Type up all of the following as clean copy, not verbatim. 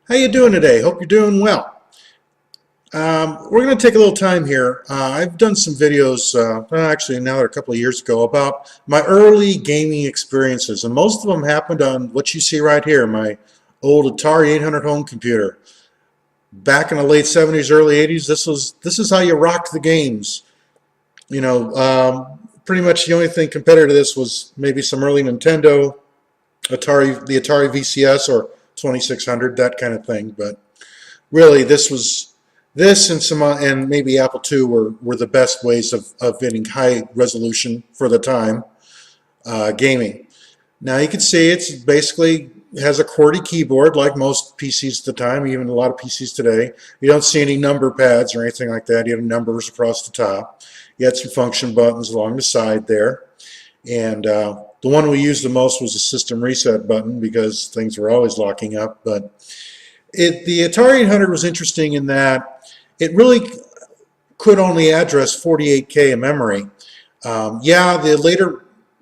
How you doing today? Hope you're doing well. We're going to take a little time here. I've done some videos, actually now they're a couple of years ago, about my early gaming experiences, and most of them happened on what you see right here, my old Atari 800 home computer. Back in the late 70s, early 80s, this is how you rocked the games. Pretty much the only thing compared to this was maybe some early Nintendo, the Atari VCS or 2600, that kind of thing, but really this and some and maybe Apple II were the best ways of getting high resolution for the time gaming. Now you can see it's basically has a QWERTY keyboard like most PCs at the time, even a lot of PCs today. You don't see any number pads or anything like that. You have numbers across the top. You had some function buttons along the side there. And the one we used the most was the system reset button because things were always locking up. But the Atari 800 was interesting in that it really could only address 48K in memory. Yeah, the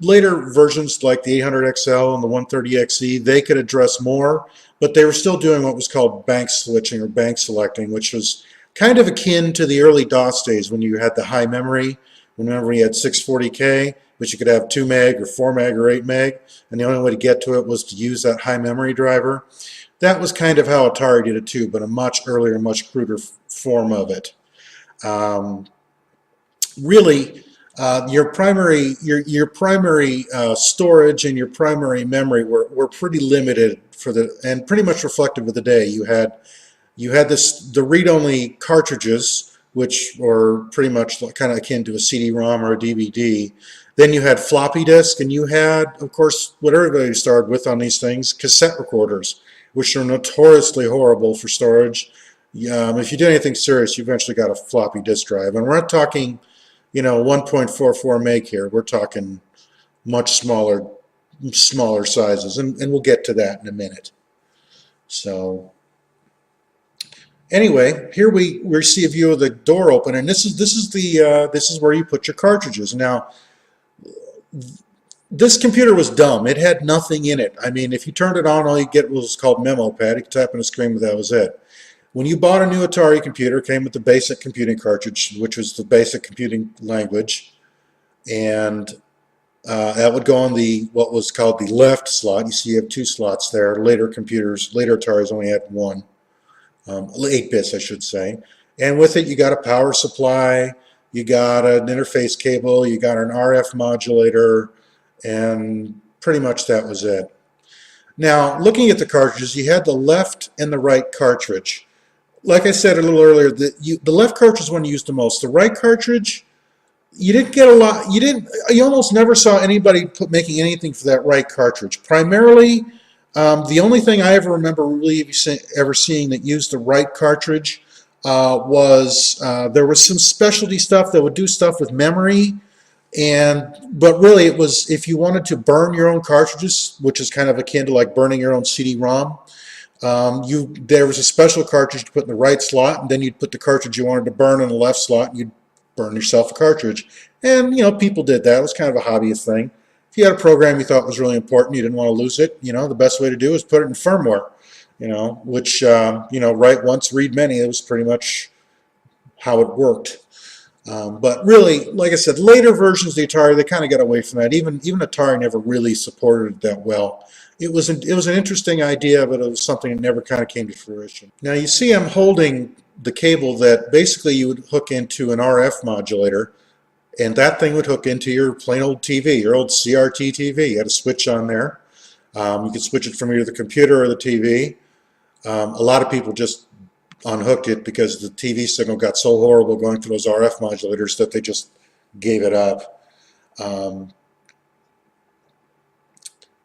later versions like the 800XL and the 130XE, they could address more, but they were still doing what was called bank switching or bank selecting, which was kind of akin to the early DOS days when you had the high memory. Whenever you had 640K, but you could have 2 meg or 4 meg or 8 meg, and the only way to get to it was to use that high memory driver. That was kind of how Atari did it too, but a much earlier, much cruder form of it. Really, your primary storage and your primary memory were pretty limited and pretty much reflective of the day. You had the read-only cartridges, which were pretty much kind of akin to a CD-ROM or a DVD. Then you had floppy disk, and you had, of course, what everybody started with on these things, cassette recorders, which are notoriously horrible for storage. If you did anything serious, you eventually got a floppy disk drive. And we're not talking, 1.44 meg here. We're talking much smaller sizes, and we'll get to that in a minute. So anyway, here we see a view of the door open, and this is where you put your cartridges. Now, this computer was dumb. It had nothing in it. I mean, if you turned it on, all you get was called memo pad. You could type on a screen, but that was it. When you bought a new Atari computer, it came with the basic computing cartridge, which was the basic computing language, and that would go on what was called the left slot. You see, you have 2 slots there. Later Ataris only had 1, 8 bits, I should say. And with it, you got a power supply, you got an interface cable, you got an RF modulator, and pretty much that was it. Now, looking at the cartridges, you had the left and the right cartridge. Like I said a little earlier, the left cartridge is one you used the most. The right cartridge, you didn't get a lot. You almost never saw anybody making anything for that right cartridge. Primarily, the only thing I ever remember really ever seeing that used the right cartridge was there was some specialty stuff that would do stuff with memory. But really it was if you wanted to burn your own cartridges, which is kind of akin to like burning your own CD-ROM, there was a special cartridge to put in the right slot, and then you'd put the cartridge you wanted to burn in the left slot, and you'd burn yourself a cartridge. And people did that. It was kind of a hobbyist thing. If you had a program you thought was really important, you didn't want to lose it, the best way to do is put it in firmware, which write once, read many. It was pretty much how it worked. But really, like I said, later versions of the Atari, they kind of got away from that. Even Atari never really supported it that well. It was an interesting idea, but it was something that never kind of came to fruition. Now you see I'm holding the cable that basically you would hook into an RF modulator, and that thing would hook into your plain old TV, your old CRT TV. You had a switch on there. You could switch it from either the computer or the TV. A lot of people just unhooked it because the TV signal got so horrible going through those RF modulators that they just gave it up.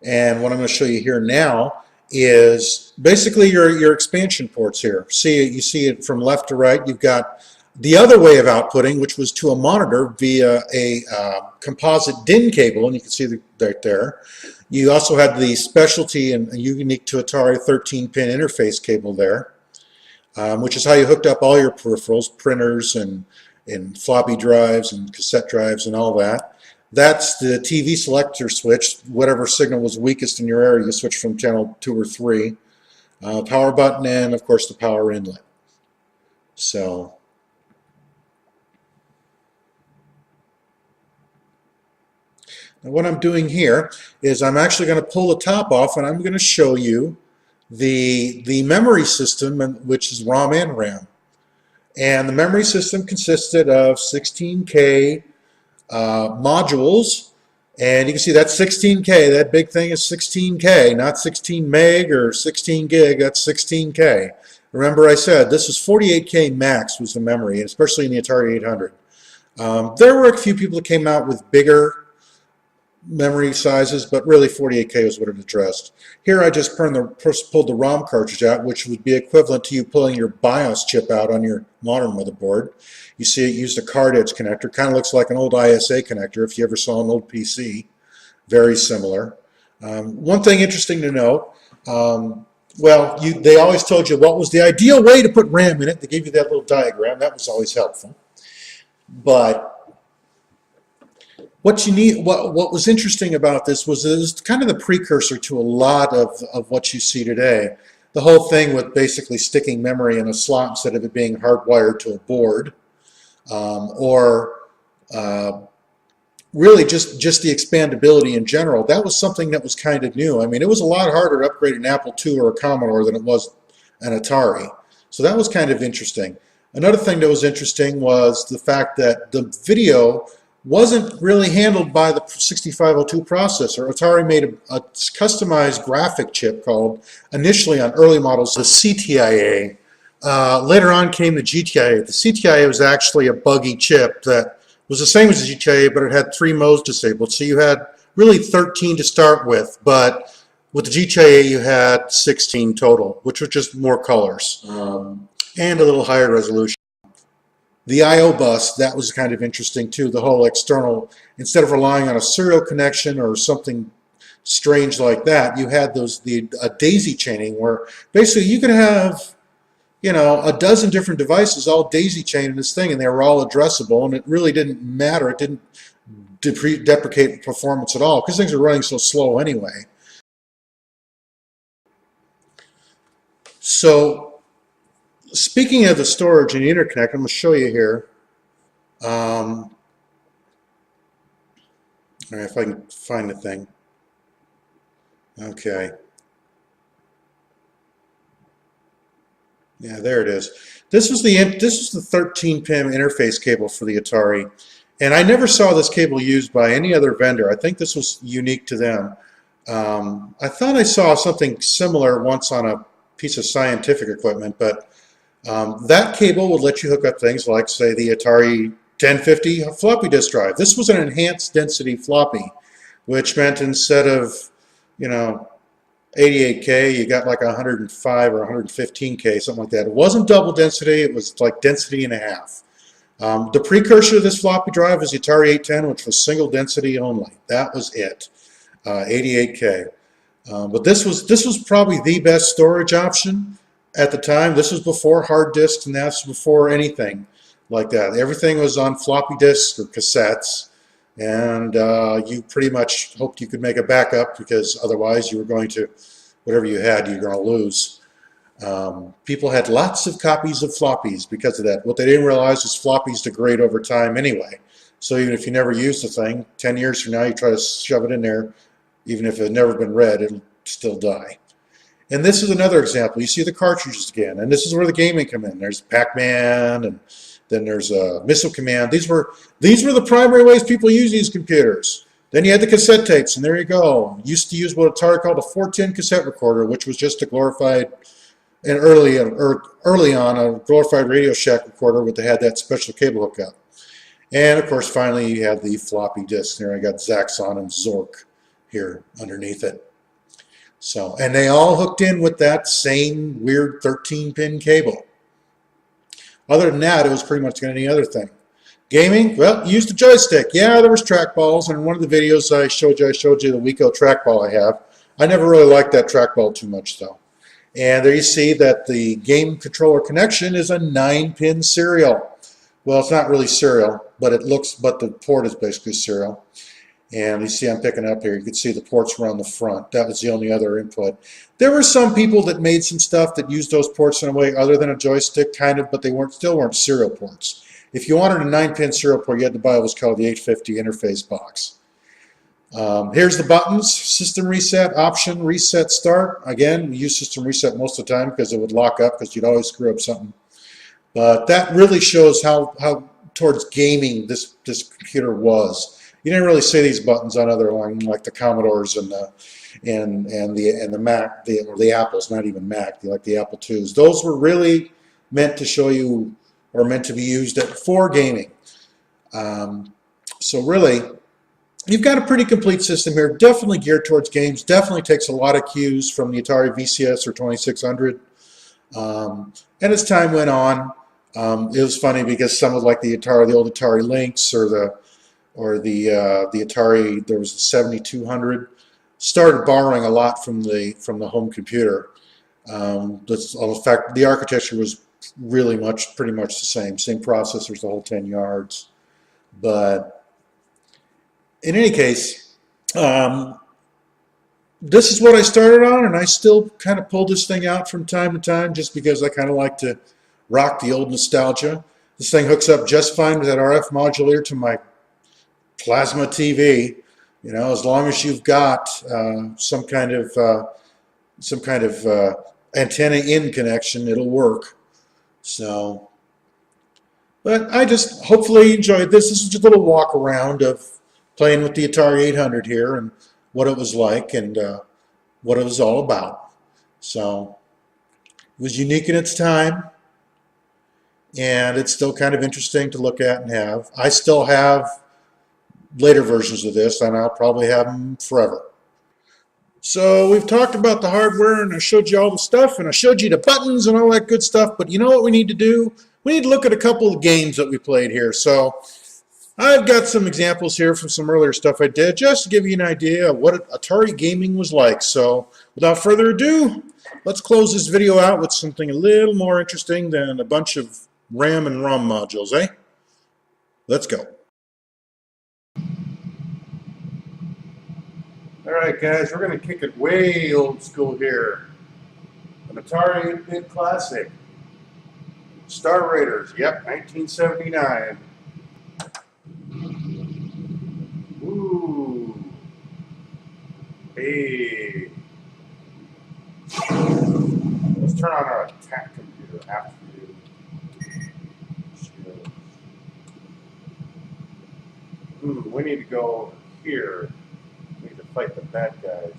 And what I'm going to show you here now is basically your expansion ports here. You see it from left to right. You've got the other way of outputting, which was to a monitor via a composite DIN cable, and you can see right there. You also had the specialty and unique to Atari 13-pin interface cable there. Which is how you hooked up all your peripherals, printers and floppy drives and cassette drives and all that. That's the TV selector switch. Whatever signal was weakest in your area, you switch from channel 2 or 3. Power button, and of course the power inlet. So now what I'm doing here is I'm actually going to pull the top off, and I'm going to show you the memory system, which is ROM and RAM. And the memory system consisted of 16K modules, and you can see that's 16K. That big thing is 16K, not 16 meg or 16 gig. That's 16K. Remember I said this was 48K max was the memory, especially in the Atari 800. There were a few people that came out with bigger memory sizes, but really 48K is what it addressed. Here I just pulled the ROM cartridge out, which would be equivalent to you pulling your BIOS chip out on your modern motherboard. You see it used a card edge connector. Kind of looks like an old ISA connector if you ever saw an old PC. Very similar. One thing interesting to note, well, they always told you what was the ideal way to put RAM in it. They gave you that little diagram. That was always helpful. But what was interesting about this was it was kind of the precursor to a lot of what you see today. The whole thing with basically sticking memory in a slot instead of it being hardwired to a board, or really just the expandability in general. That was something that was kind of new. I mean, it was a lot harder to upgrade an Apple II or a Commodore than it was an Atari. So that was kind of interesting. Another thing that was interesting was the fact that the video wasn't really handled by the 6502 processor. Atari made a customized graphic chip called, initially on early models, the CTIA. Later on came the GTIA. The CTIA was actually a buggy chip that was the same as the GTIA, but it had 3 modes disabled. So you had really 13 to start with, but with the GTIA you had 16 total, which was just more colors and a little higher resolution. The I/O bus, that was kind of interesting too. The whole external, instead of relying on a serial connection or something strange like that, you had a daisy chaining where basically you could have, you know, a dozen different devices all daisy chained in this thing, and they were all addressable, and it really didn't matter. It didn't deprecate performance at all because things are running so slow anyway. So speaking of the storage and the interconnect, I'm going to show you here. All right, if I can find the thing. Okay. Yeah, there it is. This was the 13-pin interface cable for the Atari, and I never saw this cable used by any other vendor. I think this was unique to them. I thought I saw something similar once on a piece of scientific equipment, but that cable would let you hook up things like, say, the Atari 1050 floppy disk drive. This was an enhanced density floppy, which meant instead of, you know, 88K, you got like 105 or 115K, something like that. It wasn't double density, it was like density and a half. The precursor to this floppy drive was the Atari 810, which was single density only. That was it, 88K. But this was probably the best storage option at the time. This was before hard disks, and that's before anything like that. Everything was on floppy disks or cassettes, and you pretty much hoped you could make a backup, because otherwise you were going to, whatever you had, you're going to lose. People had lots of copies of floppies because of that. What they didn't realize is floppies degrade over time anyway. So even if you never used the thing, 10 years from now you try to shove it in there, even if it had never been read, it'll still die. And this is another example. You see the cartridges again, and this is where the gaming come in. There's Pac-Man, and then there's Missile Command. These were the primary ways people use these computers. Then you had the cassette tapes, and there you go. Used to use what Atari called a 410 cassette recorder, which was just a glorified, and early on, a glorified Radio Shack recorder, but they had that special cable hookup. And of course, finally, you had the floppy disk. There I got Zaxxon and Zork here underneath it. So, and they all hooked in with that same weird 13-pin cable. Other than that, it was pretty much any other thing. Gaming, well, used a joystick. Yeah, there was trackballs, and in one of the videos I showed you the Wico trackball I have. I never really liked that trackball too much, though. And there you see that the game controller connection is a 9-pin serial. Well, it's not really serial, but the port is basically serial. And you see I'm picking up here. You can see the ports were on the front. That was the only other input. There were some people that made some stuff that used those ports in a way other than a joystick, kind of, but they still weren't serial ports. If you wanted a 9-pin serial port, you had to buy what's called the 850 interface box. Here's the buttons: system reset, option, reset, start. Again, we use system reset most of the time because it would lock up because you'd always screw up something. But that really shows how towards gaming this computer was. You didn't really see these buttons on other like the Commodores and the Mac, or the Apples, not even Mac, like the Apple IIs. Those were really meant to show you, or meant to be used for gaming. So really, you've got a pretty complete system here, definitely geared towards games, definitely takes a lot of cues from the Atari VCS or 2600. And as time went on, it was funny because some of like the old Atari Lynx or the Atari, there was the 7200, started borrowing a lot from the home computer. In fact, the architecture was really pretty much the same processors, the whole 10 yards. But in any case, this is what I started on, and I still kind of pull this thing out from time to time just because I kind of like to rock the old nostalgia. This thing hooks up just fine with that RF modulator to my plasma TV. You know, as long as you've got some kind of antenna in connection, it'll work. So, but I just hopefully enjoyed this. This is just a little walk around of playing with the Atari 800 here and what it was like and what it was all about. So it was unique in its time, and it's still kind of interesting to look at and have. I still have later versions of this, and I'll probably have them forever. So we've talked about the hardware, and I showed you all the stuff, and I showed you the buttons and all that good stuff, but you know what we need to do? We need to look at a couple of games that we played here. So I've got some examples here from some earlier stuff I did, just to give you an idea of what Atari gaming was like. So without further ado, let's close this video out with something a little more interesting than a bunch of RAM and ROM modules, eh? Let's go. All right, guys, we're going to kick it way old school here. An Atari 8-bit classic. Star Raiders, yep, 1979. Ooh. Hey. Let's turn on our attack computer after you. We need to go over here. We need to fight the bad guys.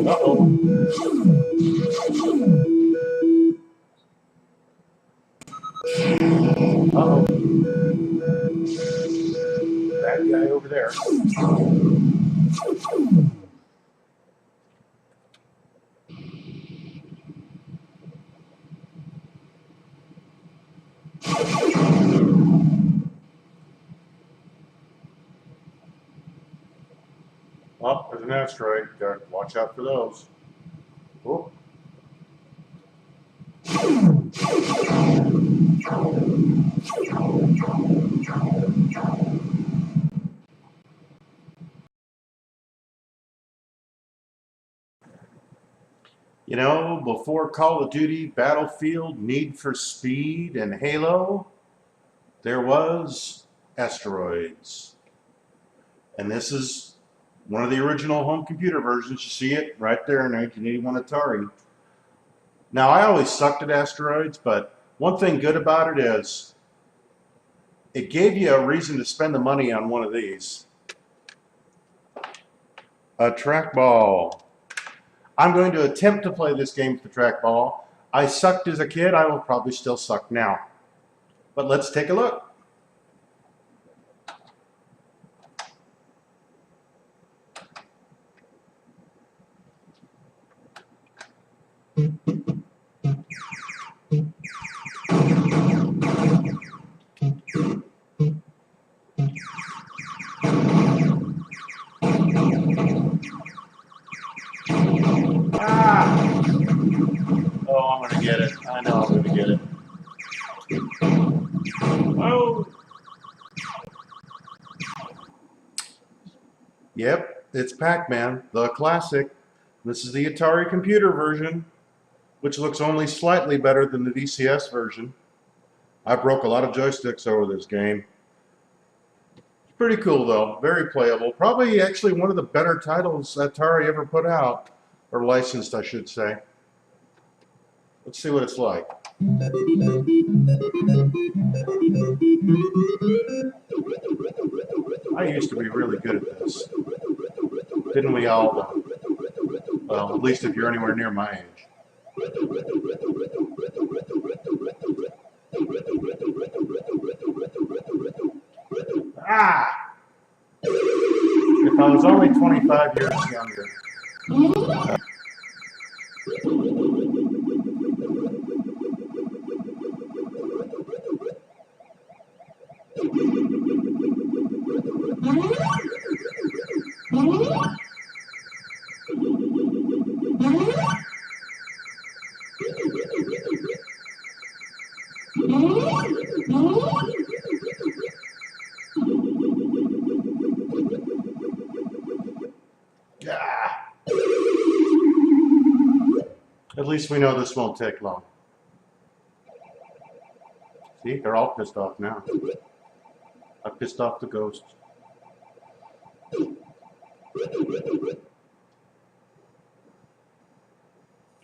Uh-oh. Uh-oh. That guy over there. Oh, there's an asteroid. Watch out for those. Oh. You know, before Call of Duty, Battlefield, Need for Speed, and Halo, there was Asteroids. And this is one of the original home computer versions. You see it right there in 1981 Atari. Now, I always sucked at Asteroids, but one thing good about it is it gave you a reason to spend the money on one of these. A trackball. I'm going to attempt to play this game with the trackball. I sucked as a kid. I will probably still suck now. But let's take a look. I'm going to get it. I know I'm going to get it. Oh! Yep, it's Pac-Man, the classic. This is the Atari computer version, which looks only slightly better than the VCS version. I broke a lot of joysticks over this game. It's pretty cool though, very playable. Probably actually one of the better titles Atari ever put out, or licensed I should say. Let's see what it's like. I used to be really good at this. Didn't we all though? Well, at least if you're anywhere near my age. Ah! If I was only 25 years younger. At least we know this won't take long. See, they're all pissed off now. I pissed off the ghosts.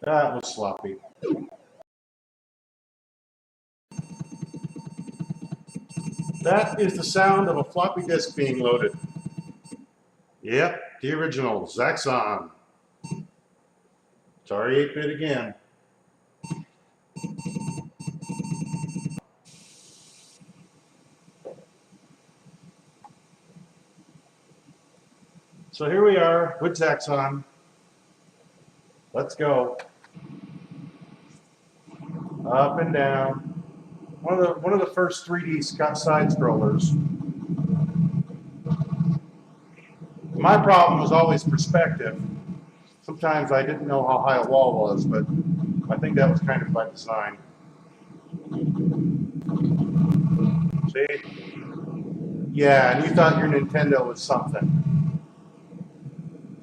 That was sloppy. That is the sound of a floppy disk being loaded. Yep, the original Zaxxon. Atari 8-bit again. So here we are with Zaxxon. Let's go. Up and down. One of the first 3D side scrollers. My problem was always perspective. Sometimes I didn't know how high a wall was, but I think that was kind of by design. See? Yeah, and you thought your Nintendo was something.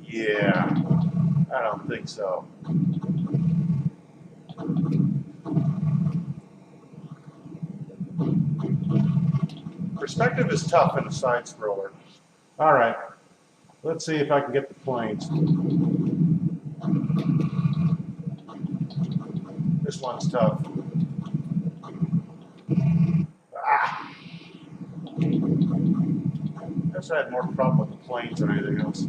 Yeah, I don't think so. Perspective is tough in a side scroller. All right, let's see if I can get the planes. This one's tough. Ah. I guess I had more problem with the planes than anything else.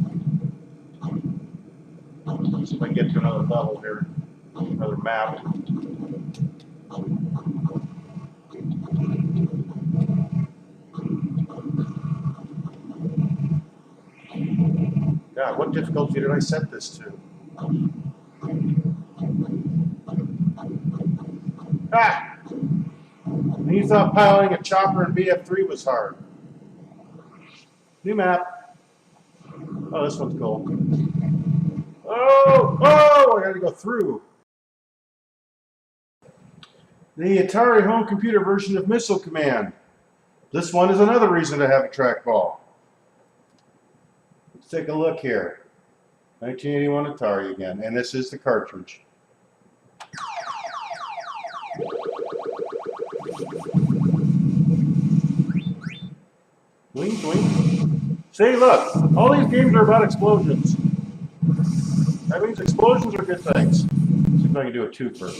Let's see if I can get to another level here, another map. God, what difficulty did I set this to? Ah! And you thought piloting a chopper in BF3 was hard. New map. Oh, this one's cool. Oh! Oh! I gotta go through. The Atari home computer version of Missile Command. This one is another reason to have a trackball. Let's take a look here. 1981 Atari again, and this is the cartridge. Wink, wink. See, look, all these games are about explosions. That means explosions are good things. Let's see if I can do a twofer.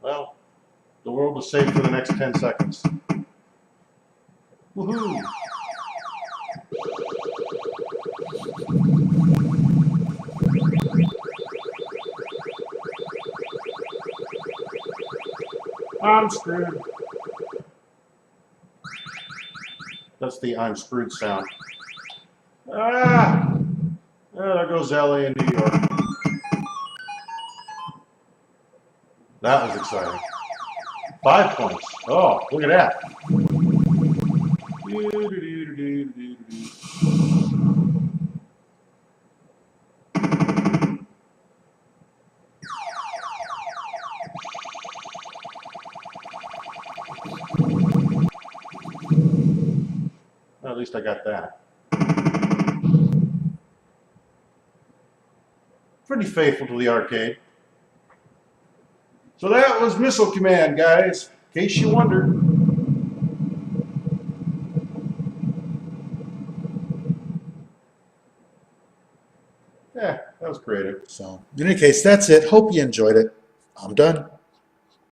Well, the world was saved for the next 10 seconds. Woohoo! I'm screwed. That's the I'm screwed sound. Ah! Oh, there goes LA and New York. That was exciting. 5 points. Oh, look at that. least I got that. Pretty faithful to the arcade. So that was Missile Command, guys, in case you wondered. Yeah, that was creative. So, in any case, that's it. Hope you enjoyed it. I'm done.